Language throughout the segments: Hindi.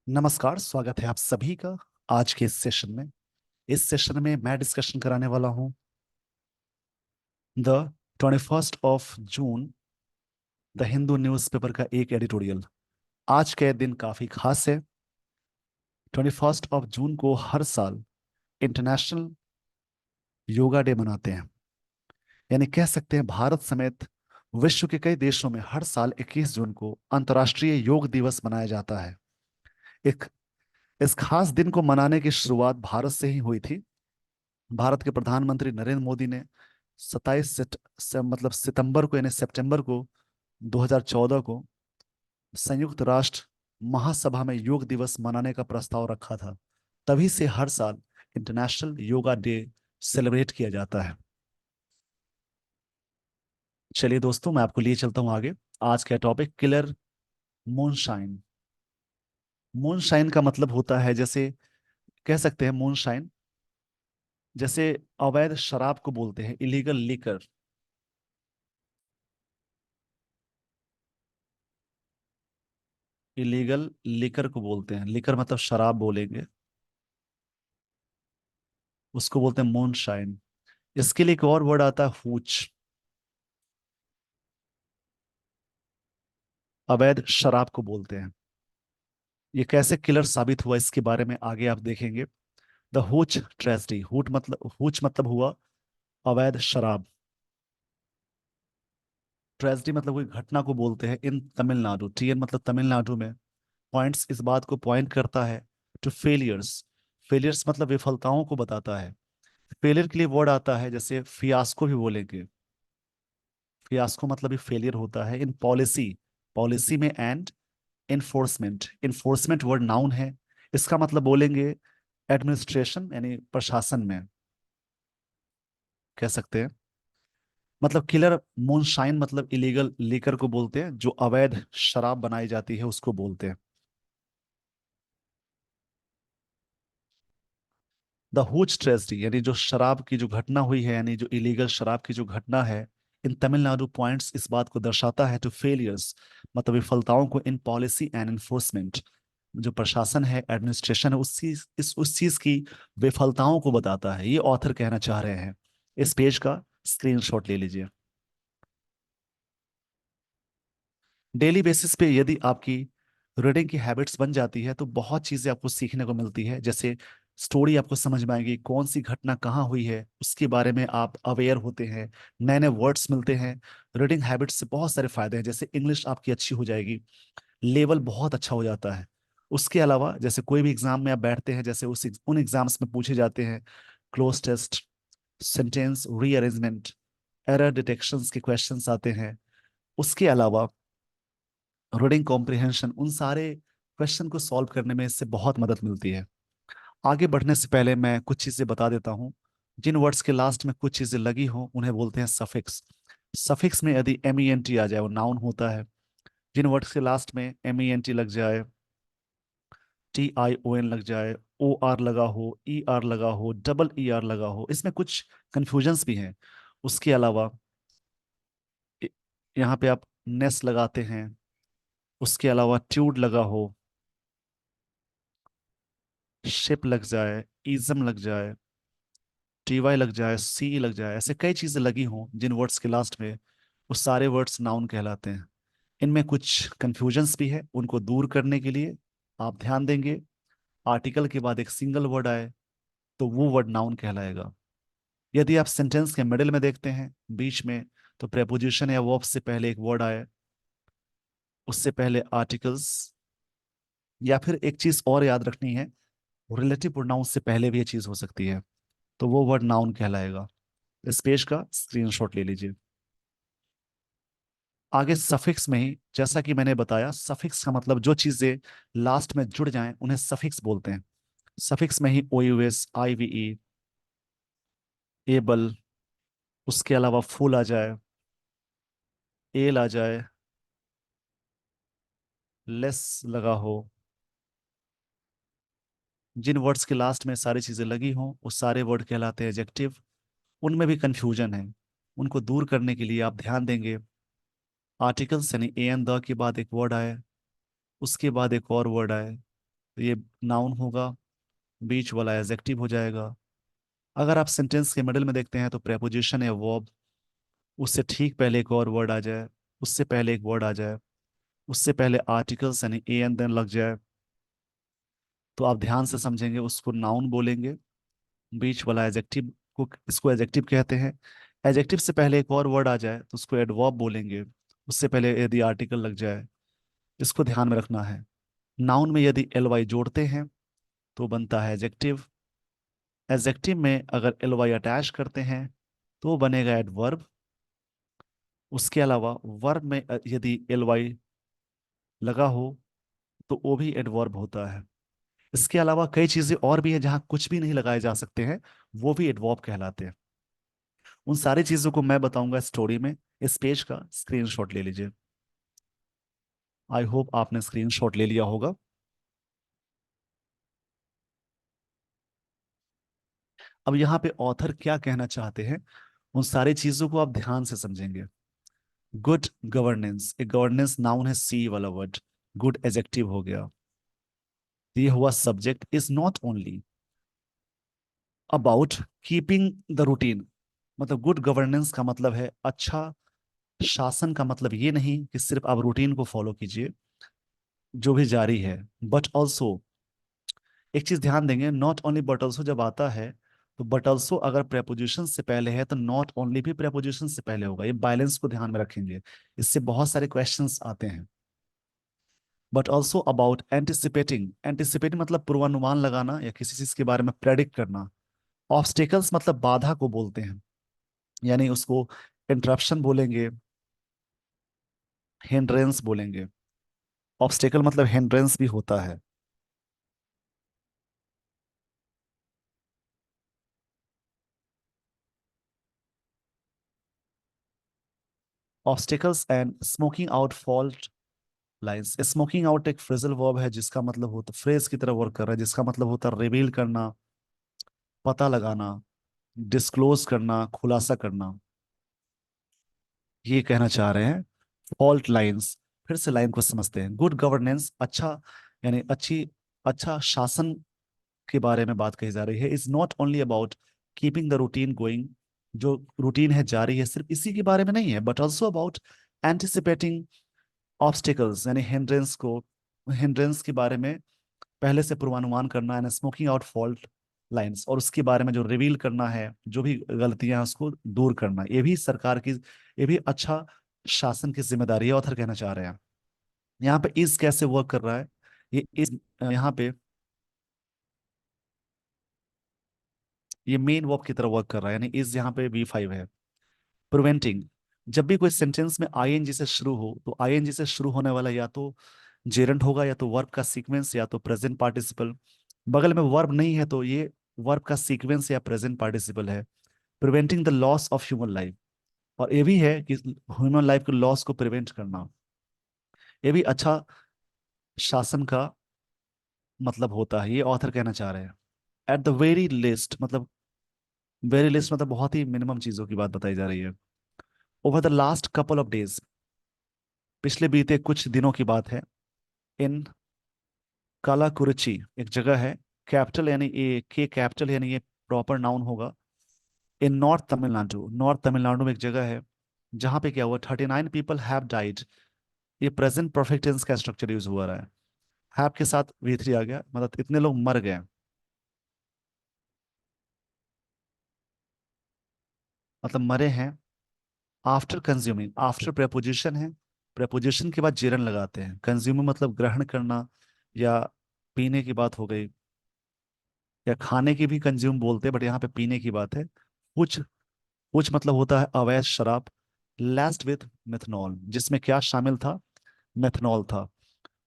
नमस्कार, स्वागत है आप सभी का आज के इस सेशन में। इस सेशन में मैं डिस्कशन कराने वाला हूं the 21 of June the Hindu newspaper का एक एडिटोरियल। आज के दिन काफी खास है। 21 ऑफ जून को हर साल इंटरनेशनल योगा डे मनाते हैं। यानी कह सकते हैं भारत समेत विश्व के कई देशों में हर साल 21 जून को अंतर्राष्ट्रीय योग दिवस मनाया जाता है। एक इस खास दिन को मनाने की शुरुआत भारत से ही हुई थी। भारत के प्रधानमंत्री नरेंद्र मोदी ने सितंबर को यानी सितंबर को 2014 को संयुक्त राष्ट्र महासभा में योग दिवस मनाने का प्रस्ताव रखा था। तभी से हर साल इंटरनेशनल योगा डे सेलिब्रेट किया जाता है। चलिए दोस्तों, मैं आपको लिए चलता हूं आगे। आज का टॉपिक किलर मूनशाइन। मूनशाइन का मतलब होता है, जैसे कह सकते हैं मूनशाइन जैसे अवैध शराब को बोलते हैं, इलीगल लिकर। इलीगल लिकर को बोलते हैं, लिकर मतलब शराब बोलेंगे, उसको बोलते हैं मूनशाइन। इसके लिए एक और वर्ड आता है हूच। अवैध शराब को बोलते हैं। ये कैसे किलर साबित हुआ इसके बारे में आगे आप देखेंगे। The Hooch tragedy. हूच मतलब हुआ अवैध शराब। ट्रेजेडी मतलब कोई घटना को बोलते हैं इन तमिलनाडु। टीएन मतलब तमिलनाडु में। पॉइंट्स इस बात को पॉइंट करता है टू फेलियर्स। फेलियर्स मतलब विफलताओं को बताता है। फेलियर के लिए वर्ड आता है जैसे फियास्को भी बोलेंगे। फियास्को मतलब भी फेलियर होता है इन पॉलिसी। पॉलिसी में and enforcement. Enforcement word noun है। इसका मतलब बोलेंगे एडमिनिस्ट्रेशन यानी प्रशासन में, कह सकते हैं। मतलब किलर मूनशाइन मतलब इलीगल लीकर को बोलते हैं, जो अवैध शराब बनाई जाती है उसको बोलते हैं। द हुज ट्रेजेडी यानी जो शराब की जो घटना हुई है, यानी जो इलीगल शराब की जो घटना है इन तमिलनाडु, पॉइंट्स इस बात को दर्शाता है टू फेलियर्स मतलब विफलताओं को इन पॉलिसी एंड इन्फोर्समेंट। जो प्रशासन है, एडमिनिस्ट्रेशन है, उस चीज की विफलताओं को बताता है, ये ऑथर कहना चाह रहे हैं। इस पेज का स्क्रीनशॉट ले लीजिए। डेली बेसिस पे यदि आपकी रीडिंग की हैबिट्स बन जाती है तो बहुत चीजें आपको सीखने को मिलती है। जैसे स्टोरी आपको समझ में आएगी, कौन सी घटना कहाँ हुई है उसके बारे में आप अवेयर होते हैं, नए नए वर्ड्स मिलते हैं। रीडिंग हैबिट्स से बहुत सारे फायदे हैं, जैसे इंग्लिश आपकी अच्छी हो जाएगी, लेवल बहुत अच्छा हो जाता है। उसके अलावा जैसे कोई भी एग्जाम में आप बैठते हैं, जैसे उन एग्जाम्स में पूछे जाते हैं cloze test, sentence rearrangement, error detections के क्वेश्चंस आते हैं। उसके अलावा रीडिंग कॉम्प्रिहेंशन, उन सारे क्वेश्चन को सॉल्व करने में इससे बहुत मदद मिलती है। आगे बढ़ने से पहले मैं कुछ चीजें बता देता हूँ। जिन वर्ड्स के लास्ट में कुछ चीजें लगी हो उन्हें बोलते हैं सफिक्स। सफिक्स में यदि एम ई एन टी आ जाए वो नाउन होता है। जिन वर्ड्स के लास्ट में एम ई एन टी लग जाए, टी आई ओ एन लग जाए, ओ आर लगा हो, ई आर लगा हो, डबल ई आर लगा हो, इसमें कुछ कंफ्यूजन्स भी हैं। उसके अलावा इ- यहाँ पे आप नेस लगाते हैं। उसके अलावा ट्यूड लगा हो, शिप लग जाए, इजम लग जाए, टी वाई लग जाए, सी लग जाए, ऐसे कई चीजें लगी हों जिन वर्ड्स के लास्ट में, वो सारे वर्ड्स नाउन कहलाते हैं। इनमें कुछ कंफ्यूजन्स भी है, उनको दूर करने के लिए आप ध्यान देंगे। आर्टिकल के बाद एक सिंगल वर्ड आए तो वो वर्ड नाउन कहलाएगा। यदि आप सेंटेंस के मिडिल में देखते हैं, बीच में, तो प्रेपोजिशन या वर्ब से पहले एक वर्ड आए, उससे पहले आर्टिकल्स, या फिर एक चीज और याद रखनी है, रिलेटिव प्रोनाउन से पहले भी ये चीज हो सकती है, तो वो वर्ड नाउन कहलाएगा। इस पेज का स्क्रीनशॉट ले लीजिए। आगे सफिक्स में ही, जैसा कि मैंने बताया, सफिक्स का मतलब जो चीजें लास्ट में जुड़ जाएं उन्हें सफिक्स बोलते हैं। सफिक्स में ही ओ यू एस, आई वी ई, एबल, उसके अलावा फुल आ जाए, एल आ जाए, लेस लगा हो, जिन वर्ड्स के लास्ट में सारी चीजें लगी हों वो सारे वर्ड कहलाते हैं एडजेक्टिव। उनमें भी कंफ्यूजन है, उनको दूर करने के लिए आप ध्यान देंगे। आर्टिकल्स यानी ए एन द के बाद एक वर्ड आए, उसके बाद एक और वर्ड आए, तो ये नाउन होगा, बीच वाला एडजेक्टिव हो जाएगा। अगर आप सेंटेंस के मिडिल में देखते हैं तो प्रेपोजिशन या वर्ब, उससे ठीक पहले एक और वर्ड आ जाए, उससे पहले एक वर्ड आ जाए, उससे पहले आर्टिकल्स यानी ए एंड देन लग जाए, तो आप ध्यान से समझेंगे, उसको नाउन बोलेंगे। बीच वाला एडजेक्टिव को, इसको एडजेक्टिव कहते हैं। एडजेक्टिव से पहले एक और वर्ड आ जाए तो उसको एडवर्ब बोलेंगे, उससे पहले यदि आर्टिकल लग जाए। इसको ध्यान में रखना है। नाउन में यदि एल वाई जोड़ते हैं तो बनता है एडजेक्टिव। एडजेक्टिव में अगर एल वाई अटैच करते हैं तो बनेगा एडवर्ब। उसके अलावा वर्ब में यदि एल वाई लगा हो तो वो भी एडवर्ब होता है। इसके अलावा कई चीजें और भी हैं जहां कुछ भी नहीं लगाए जा सकते हैं, वो भी एडवर्ब कहलाते हैं। उन सारी चीजों को मैं बताऊंगा स्टोरी में। इस पेज का स्क्रीनशॉट ले लीजिए। आई होप आपने स्क्रीनशॉट ले लिया होगा। अब यहाँ पे ऑथर क्या कहना चाहते हैं, उन सारी चीजों को आप ध्यान से समझेंगे। गुड गवर्नेंस, एक गवर्नेंस नाउन है, सी वाला वर्ड। गुड एडजेक्टिव हो गया। ये हुआ subject. Is not only about keeping the routine, मतलब गुड गवर्नेंस का मतलब है अच्छा शासन का मतलब ये नहीं कि सिर्फ आप रूटीन को फॉलो कीजिए जो भी जारी है, बट ऑल्सो, एक चीज ध्यान देंगे, नॉट ओनली बट ऑल्सो जब आता है तो बट ऑल्सो अगर प्रेपोजिशन से पहले है तो नॉट ओनली भी प्रेपोजिशन से पहले होगा। ये बैलेंस को ध्यान में रखेंगे, इससे बहुत सारे क्वेश्चंस आते हैं। But also about anticipating, anticipating मतलब पूर्वानुमान लगाना या किसी चीज के बारे में प्रेडिक्ट करना। ऑब्स्टेकल्स मतलब बाधा को बोलते हैं, यानी उसको इंटरप्शन बोलेंगे, हिंड्रेंस बोलेंगे। ऑब्स्टेकल मतलब हिंड्रेंस भी होता है। Obstacles and smoking out fault lines. Smoking out एक फ्रेजल वर्ब है जिसका मतलब होता, फ्रेज की तरह वर्क कर रहा है, जिसका मतलब होता है रिवील करना, पता लगाना, डिस्क्लोज करना, खुलासा करना। ये कहना चाह रहे हैं। फॉल्ट लाइंस, फिर से लाइन को समझते हैं। गुड गवर्नेंस अच्छा, यानी अच्छी, अच्छा शासन के बारे में बात कही जा रही है। Is not only about keeping the routine going, जो रूटीन है जारी है सिर्फ इसी के बारे में नहीं है, but also about anticipating obstacles, यानी हिंड्रेंस को, हिंड्रेंस के बारे में पहले से पूर्वानुमान करना, यानी स्मोकिंग आउट फॉल्ट लाइंस, और उसके बारे में जो रिवील करना है, जो भी गलतियां हैं उसको दूर करना, ये भी सरकार की, ये भी अच्छा शासन की जिम्मेदारी है, ऑथर कहना चाह रहे हैं। यहाँ पे इज कैसे वर्क कर रहा है, ये इज यहाँ पे ये मेन वर्ब की तरह वर्क कर रहा है, यानी इज यहाँ पे V5 है। प्रिवेंटिंग, जब भी कोई सेंटेंस में आईएनजी से शुरू हो तो आईएनजी से शुरू होने वाला या तो जेरंट होगा, या तो वर्ब का सीक्वेंस, या तो प्रेजेंट पार्टिसिपल। बगल में वर्ब नहीं है तो ये वर्ब का सीक्वेंस या प्रेजेंट पार्टिसिपल है। Preventing the loss of human life, और ये भी है कि ह्यूमन लाइफ के लॉस को प्रिवेंट करना, ये भी अच्छा शासन का मतलब होता है, ये ऑथर कहना चाह रहे हैं। एट द वेरी लिस्ट मतलब, वेरी लिस्ट मतलब बहुत ही मिनिमम चीजों की बात बताई जा रही है। Over the last couple of days, पिछले बीते कुछ दिनों की बात है। इन कालाकुरिची, एक जगह है, कैपिटल यानी ये के कैपिटल यानी ये प्रॉपर नाउन होगा। इन नॉर्थ तमिलनाडु, नॉर्थ तमिलनाडु में एक जगह है जहां पे क्या हुआ, 39 पीपल हैव डाइड। ये प्रेजेंट परफेक्ट टेंस का स्ट्रक्चर यूज हुआ रहा है। हैव के साथ V3 आ गया, मतलब इतने लोग मर गए, मतलब मरे हैं। आफ्टर कंज्यूमिंग, आफ्टर प्रेपोजिशन है, प्रेपोजिशन के बाद जेरन लगाते हैं। कंज्यूमिंग मतलब ग्रहण करना, या पीने की बात हो गई, या खाने की भी कंज्यूम बोलते हैं बट यहाँ पे पीने की बात है। कुछ, कुछ मतलब होता है अवैध शराब। लैस्ड विथ मेथनॉल, जिसमें क्या शामिल था, मेथनॉल था।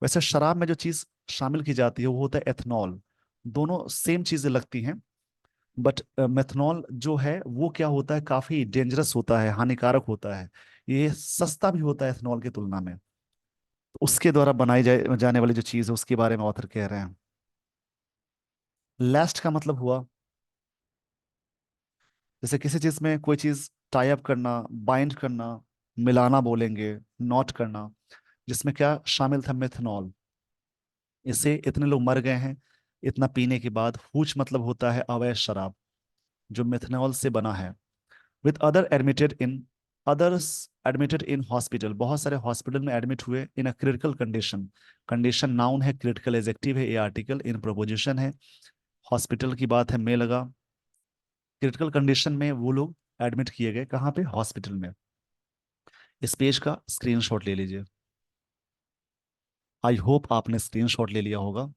वैसे शराब में जो चीज शामिल की जाती है वो होता है एथनॉल। दोनों सेम चीजें लगती हैं, बट मेथनॉल जो है वो क्या होता है, काफी डेंजरस होता है, हानिकारक होता है। ये सस्ता भी होता है एथनॉल की तुलना में। तो उसके द्वारा बनाई जाए जाने वाली जो चीज है उसके बारे में ऑथर कह रहे हैं। लास्ट का मतलब हुआ, जैसे किसी चीज में कोई चीज टाई अप करना, बाइंड करना, मिलाना बोलेंगे, नॉट करना, जिसमें क्या शामिल था, मेथनॉल। इससे इतने लोग मर गए हैं इतना पीने के बाद। हूच मतलब होता है अवैध शराब जो मेथनॉल से बना है। With other admitted in others admitted in hospital, बहुत सारे हॉस्पिटल में एडमिट हुए in a critical condition. Condition noun है, क्रिटिकल एजेक्टिव है, ये आर्टिकल इन प्रोपोजिशन है। हॉस्पिटल की बात है, में लगा। क्रिटिकल कंडीशन में वो लोग एडमिट किए गए, कहाँ पे? हॉस्पिटल में। इस पेज का स्क्रीनशॉट ले लीजिए। आई होप आपने स्क्रीनशॉट ले लिया होगा।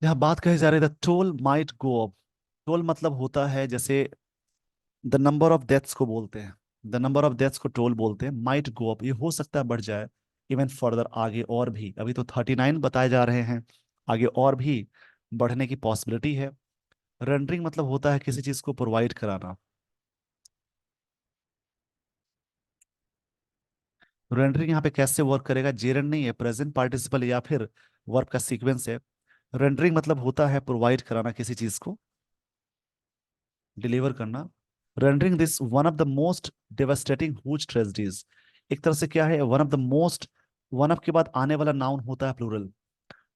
यहाँ बात कही जा रही है the toll might go up. Toll मतलब होता है जैसे द नंबर ऑफ डेथ्स को बोलते हैं। द नंबर ऑफ डेथ्स को टोल बोलते हैं। माइट गो अप, ये हो सकता है बढ़ जाए। इवन फर्दर, आगे और भी, अभी तो 39 बताए जा रहे हैं, आगे और भी बढ़ने की पॉसिबिलिटी है। रेंडरिंग मतलब होता है किसी चीज को प्रोवाइड कराना। रेंडरिंग यहाँ पे कैसे वर्क करेगा? जेरंड नहीं है, प्रेजेंट पार्टिसिपल या फिर वर्ब का सीक्वेंस है। रेंडरिंग मतलब होता है प्रोवाइड कराना किसी चीज को, डिलीवर करना। Rendering this one of the most devastating hooch tragedies. एक तरह से क्या है, one of the most, one of के बाद आने वाला नाउन होता है प्लूरल।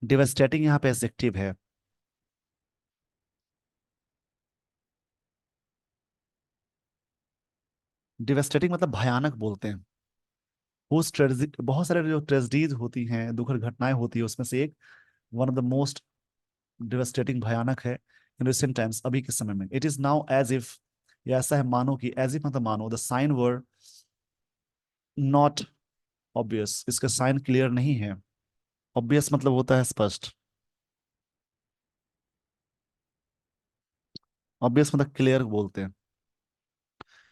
डेवास्टेटिंग यहाँ पे एडजेक्टिव है। डेवास्टेटिंग मतलब भयानक बोलते हैं। हुज ट्रेजेडी, बहुत सारे जो ट्रेजेडीज होती हैं, दुखद घटनाएं होती है, उसमें से एक, one of the most devastating, भयानक है इन रिसेंट टाइम्स, अभी के समय में। It is now as if, ये ऐसा है मानो कि, एज इफ मतलब मानो, the sign were not obvious, इसका साइन क्लियर नहीं है। ऑब्वियस मतलब होता है स्पष्ट। ऑब्वियस मतलब क्लियर बोलते हैं।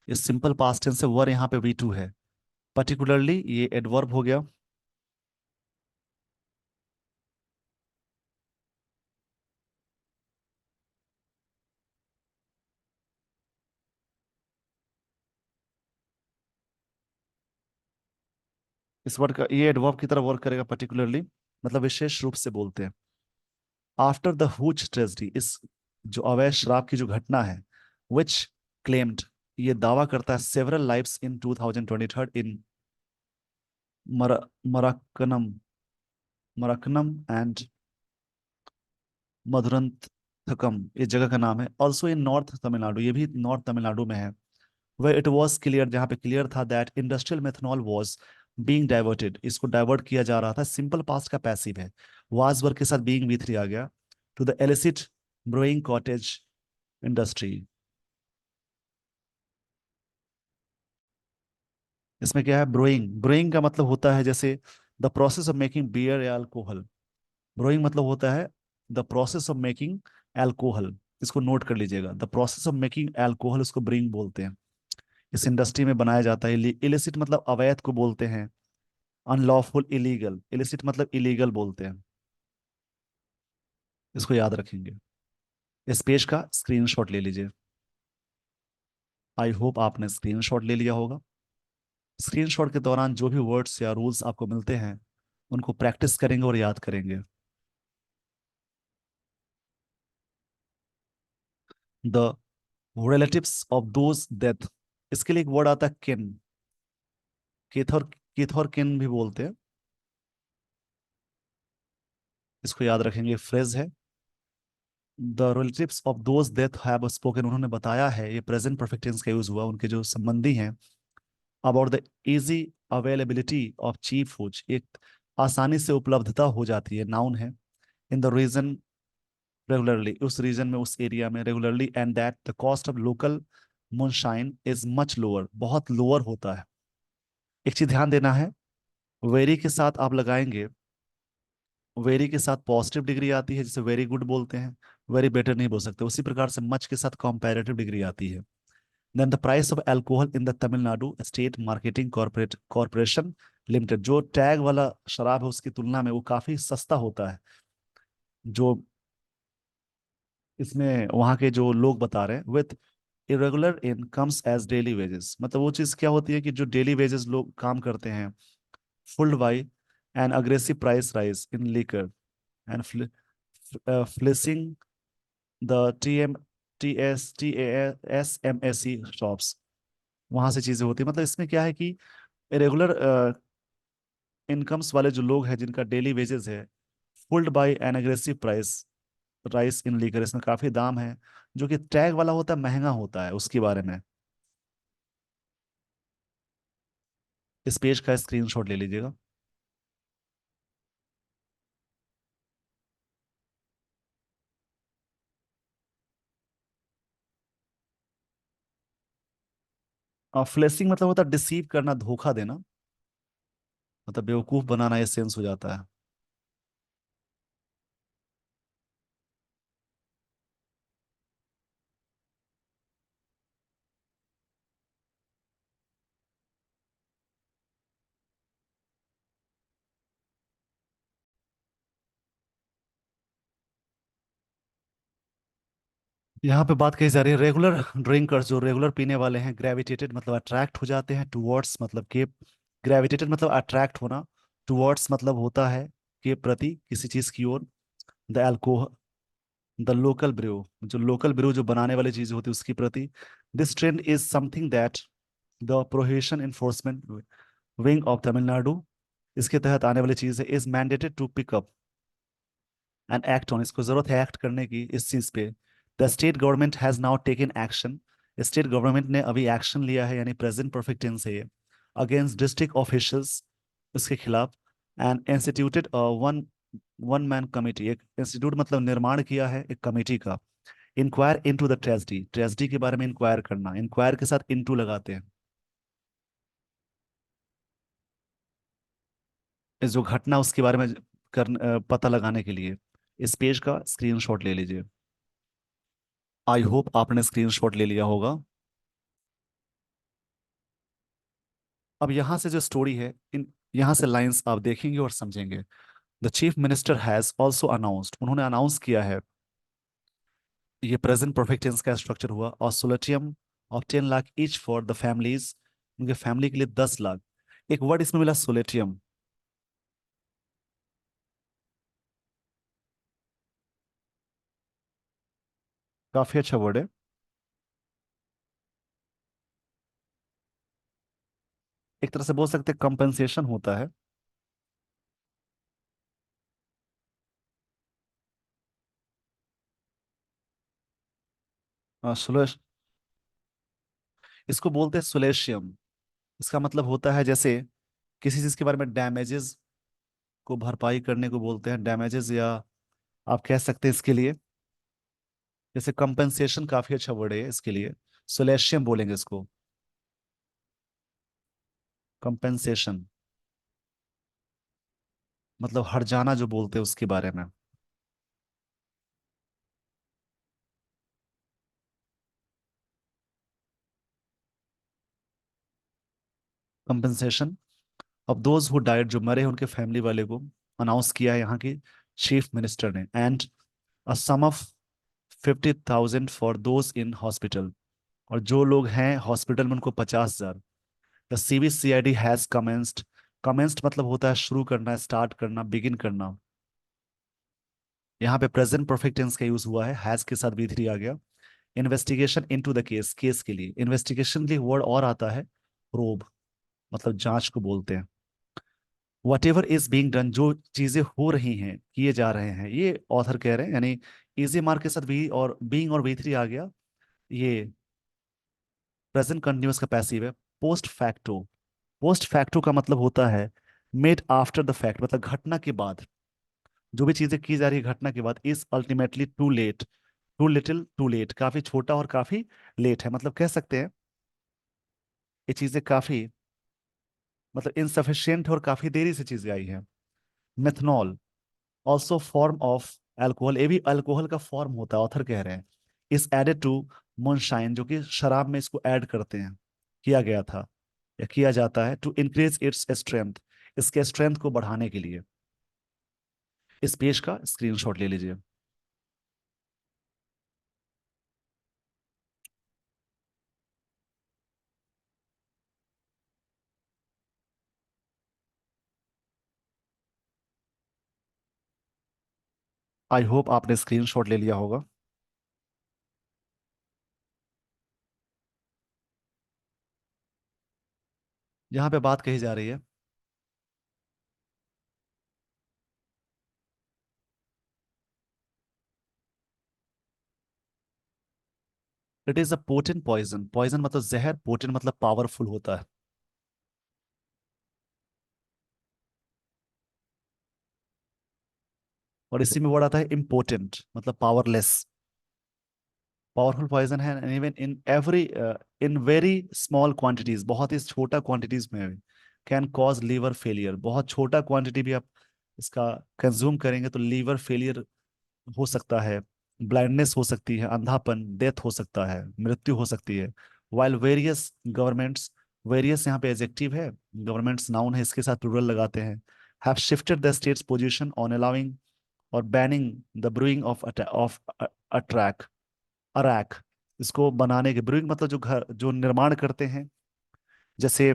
ये सिंपल पास्ट टेंस से, वर यहाँ पे V2 है। पर्टिकुलरली ये एडवर्ब हो गया। इस वर्ड का ये एडवर्ब की तरह वर्क करेगा, पर्टिकुलरली मतलब विशेष रूप से बोलते हैं। आफ्टर द हुज ट्रेजेडी, इस जो अवैध शराब की जो घटना है, विच क्लेम्ड, ये दावा करता है, सेवरल लाइव्स इन 2023 इन मर मरक्कनम, मरक्कनम एंड मधुरंथकम, ये जगह का नाम है। ऑल्सो इन नॉर्थ तमिलनाडु, ये भी नॉर्थ तमिलनाडु में है। where it was clear, जहाँ पे क्लियर था, that industrial methanol was being diverted, इसको डाइवर्ट किया जा रहा था। सिंपल पास्ट का पैसिव है, वाज वर्ग के साथ बीइंग V3 आ गया, to the illicit brewing cottage industry. इसमें क्या है? ब्रोइंग, ब्रोइंग का मतलब होता है जैसे the process of making beer या अल्कोहल। ब्रोइंग मतलब होता है the process of making alcohol. इसको नोट कर लीजिएगा, the process of making alcohol, उसको ब्रिंग बोलते हैं। इस इंडस्ट्री में बनाया जाता है। इलिसिट मतलब अवैध को बोलते हैं। अनलॉफुल, इलीगल, इलिसिट मतलब इलीगल बोलते हैं। इसको याद रखेंगे। इस पेज का स्क्रीनशॉट ले लीजिए। आई होप आपने स्क्रीनशॉट ले लिया होगा। स्क्रीनशॉट के दौरान जो भी वर्ड्स या रूल्स आपको मिलते हैं, उनको प्रैक्टिस करेंगे और याद करेंगे। The relatives of those death, इसके लिए एक वर्ड आता है किन, किथ और किथ और किन भी बोलते हैं। इसको याद रखेंगे, फ्रेज है। The relatives of those death have spoken, उन्होंने बताया है, ये प्रेजेंट परफेक्ट टेंस का यूज हुआ, उनके जो संबंधी हैं। About the easy availability of cheap food, एक आसानी से उपलब्धता हो जाती है, नाउन है। इन द रीजन रेगुलरली, उस रीजन में, उस एरिया में regularly. And that the cost of local moonshine is much lower, बहुत लोअर होता है। एक चीज ध्यान देना है, वेरी के साथ आप लगाएंगे, वेरी के साथ पॉजिटिव डिग्री आती है, जिसे वेरी गुड बोलते हैं। वेरी बेटर नहीं बोल सकते। उसी प्रकार से मच के साथ कंपैरेटिव डिग्री आती है। Than the price of alcohol in the Tamil Nadu state marketing corporation limited, जो टैग वाला शराब है उसकी तुलना में वो काफी सस्ता होता है। जो इसमें वहां के जो लोग बता रहे हैं, with irregular incomes as daily wages, मतलब वो चीज क्या होती है कि जो डेली वेजेस लोग काम करते हैं, fooled by an aggressive price rise in liquor and fleecing the TSMSE shops, वहां से चीजें होती है। मतलब इसमें क्या है कि रेगुलर इनकम्स वाले जो लोग हैं जिनका डेली वेजेस है, fooled by an aggressive price rise in liquor, इसमें काफी दाम है, जो कि टैग वाला होता है, महंगा होता है, उसके बारे में इस पेज का स्क्रीनशॉट ले लीजिएगा। और फ्लेसिंग मतलब होता है डिसीव करना, धोखा देना, मतलब बेवकूफ बनाना, ये सेंस हो जाता है। यहाँ पे बात कही जा रही है रेगुलर ड्रिंकर्स, जो रेगुलर पीने वाले हैं, ग्रेविटेटेड मतलब अट्रैक्ट हो जाते हैं टुवर्ड्स, मतलब के ग्रेविटेटेड मतलब अट्रैक्ट होना, टुवर्ड्स मतलब होता है के प्रति, किसी चीज की ओर, the alcohol, the local brew, जो लोकल ब्रू जो बनाने वाली चीज होती है उसकी प्रति। This trend is something that the prohibition enforcement wing of Tamil Nadu, इसके तहत आने वाली चीज है, is mandated to pick up and act on, इसको जरूरत है एक्ट करने की इस चीज पे। The state government has now taken action, state government ने अभी एक्शन लिया है, यानी प्रेजेंट परफेक्ट टेंस है ये, अगेंस्ट डिस्ट्रिक्ट ऑफिशियल्स, उसके खिलाफ, and instituted one one man committee, एक इंस्टीट्यूट मतलब निर्माण किया है एक कमेटी का, inquire into the tragedy, tragedy के बारे में इंक्वायर करना, इंक्वायर के साथ इनटू लगाते हैं, इस जो घटना उसके बारे में पता लगाने के लिए। इस पेज का स्क्रीनशॉट ले लीजिए। आई होप आपने स्क्रीनशॉट ले लिया होगा। अब यहाँ से जो स्टोरी है, इन यहाँ से लाइंस आप देखेंगे और समझेंगे। The chief minister has also announced, उन्होंने अनाउंस किया है, ये प्रेजेंट परफेक्ट टेंस का स्ट्रक्चर हुआ, और solatium of 10 lakh each for the families, उनके फैमिली के लिए 10 लाख। एक वर्ड इसमें मिला सोलेटियम, काफी अच्छा वर्ड है। एक तरह से बोल सकते हैं कंपनसेशन होता है। सुलेश, इसको बोलते हैं सुलेशियम। इसका मतलब होता है जैसे किसी चीज के बारे में डैमेजेस को भरपाई करने को बोलते हैं डैमेजेस, या आप कह सकते हैं इसके लिए, जैसे कंपनसेशन काफी अच्छा वर्ड है इसके लिए, सुलेशियम बोलेंगे इसको, कंपनसेशन, मतलब हट जाना जो बोलते हैं उसके बारे में। Compensation of those who died, जो मरे हैं उनके फैमिली वाले को अनाउंस किया है यहाँ की चीफ मिनिस्टर ने, and a sum of 50,000 for those in hospital, और जो लोग हैं हॉस्पिटल में उनको 50,000। The CBCID has commenced, commenced मतलब होता है शुरू करना, स्टार्ट करना, बिगिन करना। यहाँ पे प्रेजेंट परफेक्ट टेंस का यूज हुआ है, हैज के साथ B3 आ गया। Investigation into the case, case के लिए, इन्वेस्टिगेशन के लिए वर्ड और आता है प्रोब, मतलब जांच को बोलते हैं। What ever is being done, जो चीजें हो रही हैं, किए जा रहे हैं, ये ऑथर कह रहे हैं, यानी इजी मार्क के साथ बी और बीइंग और B3 आ गया। ये प्रेजेंट कंटिन्यूअस का पैसिव है। पोस्ट फैक्टो, पोस्ट फैक्टो का मतलब होता है मेड आफ्टर द फैक्ट, मतलब घटना के बाद, जो भी चीजें की जा रही है घटना के बाद, is ultimately too late, too little too late, काफी छोटा और काफी लेट है, मतलब कह सकते हैं ये चीजें काफी, मतलब इनसफिशियंट और काफी देरी से चीजें आई हैं। Methanol also form of alcohol, ये भी अल्कोहल का फॉर्म होता है, ऑथर कह रहे हैं। इज एडेड टू मोनशाइन, जो कि शराब में इसको ऐड करते हैं, किया गया था या किया जाता है, टू इंक्रीज इट्स स्ट्रेंथ, इसके स्ट्रेंथ को बढ़ाने के लिए। इस पेज का स्क्रीनशॉट ले लीजिए। आई होप आपने स्क्रीनशॉट ले लिया होगा। यहाँ पे बात कही जा रही है, it is a potent poison. Poison मतलब जहर, पोटेंट मतलब पावरफुल होता है। और इसी में वर्ड आता है इम्पोर्टेंट, मतलब पावरलेस। पावरफुल पॉइजन है even in every, in very small quantities, बहुत ही छोटा क्वांटिटीज में कैन कॉज लीवर फेलियर। बहुत छोटा क्वांटिटी भी आप इसका कंज्यूम करेंगे तो लीवर फेलियर हो सकता है, ब्लाइंडनेस हो सकती है, अंधापन, डेथ हो सकता है, मृत्यु हो सकती है। वाइल वेरियस गवर्नमेंट्स, वेरियस यहाँ पे एडजेक्टिव है, गवर्नमेंट्स नाउन है, इसके साथ प्लूरल लगाते हैं, have shifted the states position on allowing और banning the brewing of attract अरैक। इसको बनाने के, ब्रूइंग मतलब जो घर जो निर्माण करते हैं, जैसे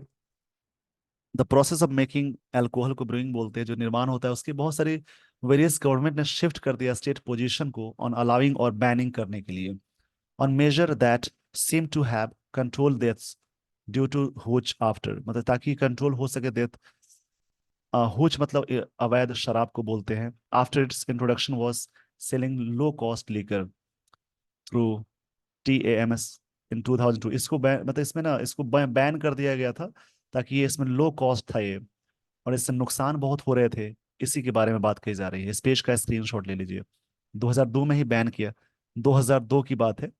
the process of making alcohol को ब्रूइंग बोलते हैं, जो निर्माण होता है उसकी बहुत सारी वेरियस गवर्नमेंट ने शिफ्ट कर दिया स्टेट पोजीशन को ऑन अलाउइंग और बैनिंग करने के लिए, on measure that seem to have control deaths due to hooch after, मतलब ताकि कंट्रोल हो सके डेथ। हुच मतलब अवैध शराब को बोलते हैं। After it's introduction was selling low cost liquor through TAMS इन 2002। इसको बैन, मतलब इसमें ना इसको बैन कर दिया गया था ताकि ये इसमें लो कॉस्ट था ये, और इससे नुकसान बहुत हो रहे थे। इसी के बारे में बात कही जा रही है। इस पेज का स्क्रीनशॉट ले लीजिए। 2002 में ही बैन किया, 2002 की बात है।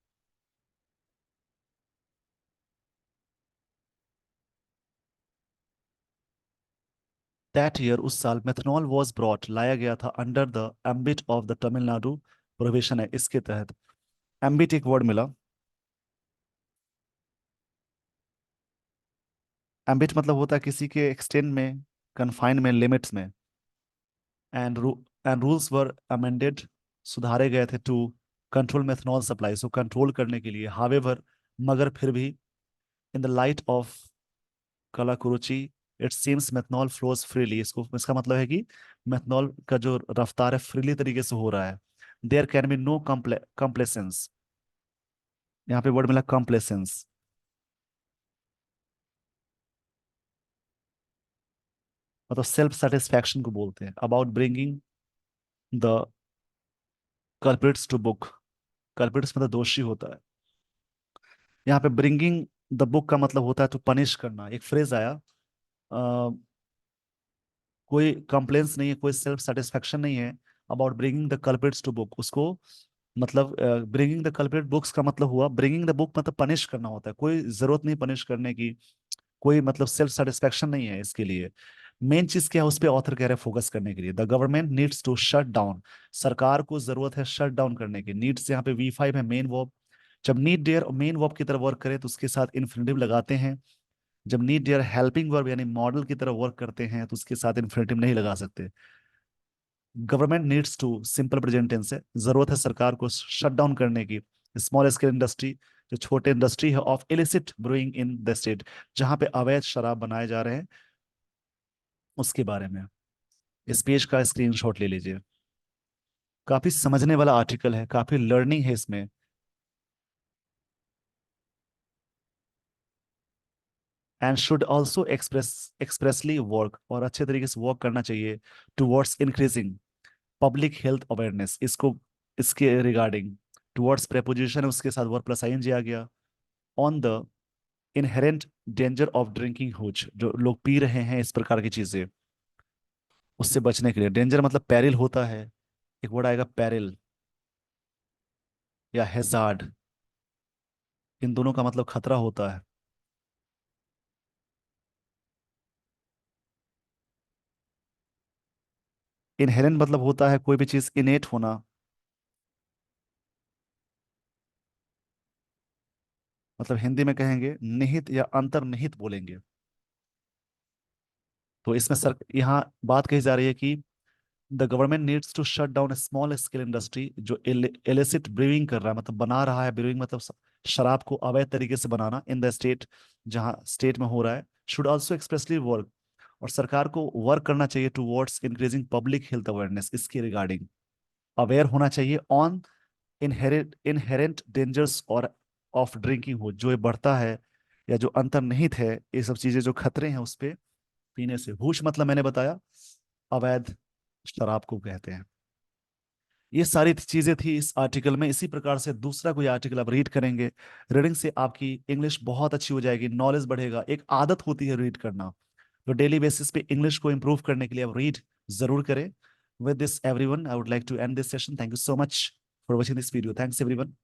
दैट ईयर, उस साल, मेथनॉल वाज ब्रॉट, लाया गया था, under the ambit of the Tamil Nadu provision है, इसके तहत। एम्बिट एक वर्ड मिला। एम्बिट मतलब होता है किसी के एक्सटेंड में, कन्फाइन में, लिमिट्स में। And and rules were amended, सुधारे गए थे, to control methanol supply, so control करने के लिए। हावेवर, मगर फिर भी, in the light of Kallakurichi, it seems methanol flows freely, इसको इसका मतलब है कि मेथनॉल का जो रफ्तार है फ्रीली तरीके से हो रहा है। देयर कैन बी नो कम्प्लेसेंस, यहाँ पे वर्ड मिला कम्प्लेसेंस, मतलब सेल्फ सेटिस्फैक्शन को बोलते हैं, about bringing the culprits to book. Culprits मतलब दोषी होता है। यहाँ पे ब्रिंगिंग द बुक का मतलब होता है टू पनिश करना। एक फ्रेज आया, कोई कंप्लेंस नहीं है, कोई सेल्फ सेटिस्फेक्शन नहीं है, about bringing the culprits to book, उसको मतलब ब्रिंगिंग द कल्प्रिट बुक्स का मतलब हुआ, ब्रिंगिंग द बुक मतलब पनिश करना होता है, कोई जरूरत नहीं पनिश करने की, कोई मतलब सेल्फ सेटिस्फेक्शन नहीं है इसके लिए। मेन चीज क्या है उस पे ऑथर कह रहे हैं फोकस करने के लिए, the government needs to shut down, सरकार को जरूरत है शट डाउन करने की। नीड्स यहाँ पे V5 है, मेन वर्ब। जब नीड डेयर और मेन वर्ब की तरफ वर्क करे तो उसके साथ इन्फिनिटिव लगाते हैं। जब नीड डेयर हेल्पिंग वर्ब यानी मॉडल की तरफ वर्क करते हैं तो उसके साथ इन्फिनिटिव नहीं लगा सकते। Government needs to, simple present tense है, जरूरत है सरकार को शट डाउन करने की स्मॉल स्केल इंडस्ट्री, जो छोटे इंडस्ट्री है, of illicit brewing in the state, जहां पे अवैध शराब बनाए जा रहे हैं, उसके बारे में। इस पेज का स्क्रीनशॉट ले लीजिए। काफी समझने वाला आर्टिकल है, काफी लर्निंग है इसमें। And should also expressly work, और अच्छे तरीके से वर्क करना चाहिए, towards increasing public health awareness, इसको इसके रिगार्डिंग। टुवर्ड्स प्रेपोजिशन है, उसके साथ वर्क प्लस ING आ गया। On the inherent danger of drinking हुच, जो लोग पी रहे हैं इस प्रकार की चीजें, उससे बचने के लिए। डेंजर मतलब पैरिल होता है, एक वर्ड आएगा पैरिल या हैजार्ड, इन दोनों का मतलब खतरा होता है। इनहेरेंट मतलब होता है कोई भी चीज इनेट होना, मतलब हिंदी में कहेंगे निहित या अंतर्निहित बोलेंगे। तो इसमें सर यहाँ बात कही जा रही है कि the government needs to shut down small scale industry, जो एलिसिट ब्रीविंग कर रहा है, मतलब बना रहा है, ब्रीविंग मतलब शराब को अवैध तरीके से बनाना, इन द स्टेट, जहाँ स्टेट में हो रहा है। शुड ऑल्सो एक्सप्रेसली वर्क, और सरकार को वर्क करना चाहिए towards increasing public health awareness, इसके रिगार्डिंग। अवेयर होना चाहिए ऑन इनहेरेंट डेंजर्स और ऑफ ड्रिंकिंग हो, जो ये बढ़ता है या जो अंतर्निहित है, ये सब चीजें जो खतरे हैं उस पे पीने से। होश मतलब मैंने बताया अवैध शराब को कहते हैं। ये सारी चीजें थी इस आर्टिकल में। इसी प्रकार से दूसरा कोई आर्टिकल आप रीड करेंगे, रीडिंग से आपकी इंग्लिश बहुत अच्छी हो जाएगी, नॉलेज बढ़ेगा, एक आदत होती है रीड करना। तो डेली बेसिस पे इंग्लिश को इंप्रूव करने के लिए आप रीड जरूर करें। With this everyone, I would like to end this session. Thank you so much for watching this video. Thanks everyone.